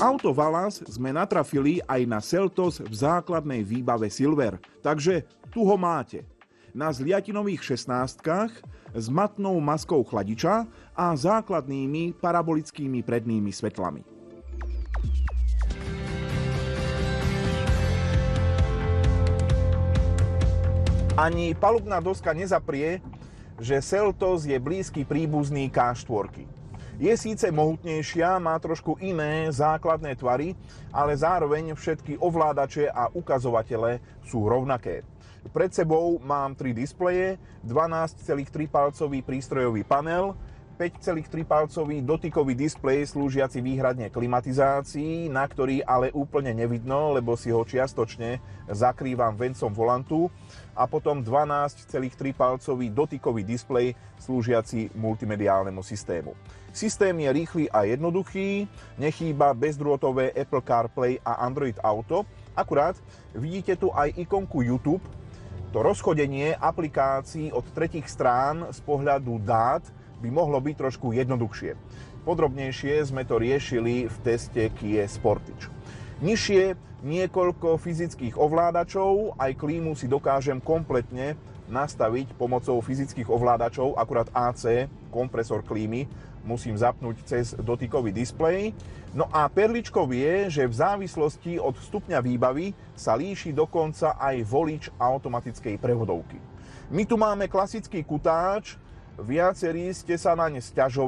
auto Valas sme natrafili aj na Seltos v základnej výbave Silver, takže tu ho máte. Na zliatinových 16-kách s matnou maskou chladiča a základnými parabolickými prednými svetlami. Ani palubná doska nezaprie, že Seltos je blízky príbuzný K4. Je síce mohutnejšia, má trošku iné základné tvary, ale zároveň všetky ovládače a ukazovatele sú rovnaké. Pred sebou mám 3 displeje, 12,3-palcový prístrojový panel, 5,3-palcový dotykový displej slúžiaci výhradne klimatizácii, na ktorý ale úplne nevidno, lebo si ho čiastočne zakrývam vencom volantu, a potom 12,3-palcový dotykový displej slúžiaci multimediálnemu systému. Systém je rýchly a jednoduchý, nechýba bezdrôtové Apple CarPlay a Android Auto, akurát vidíte tu aj ikonku YouTube. To rozchodenie aplikácií od tretích strán z pohľadu dát by mohlo byť trošku jednoduchšie. Podrobnejšie sme to riešili v teste Kia Sportage. Nižšie niekoľko fyzických ovládačov, aj klímu si dokážem kompletne nastaviť pomocou fyzických ovládačov, akurát AC, kompresor klímy, musím zapnúť cez dotykový displej. No a perličkou je, že v závislosti od stupňa výbavy sa líši dokonca aj volič automatickej prevodovky. My tu máme klasický kutáč, viacerí ste sa naň sťažovali,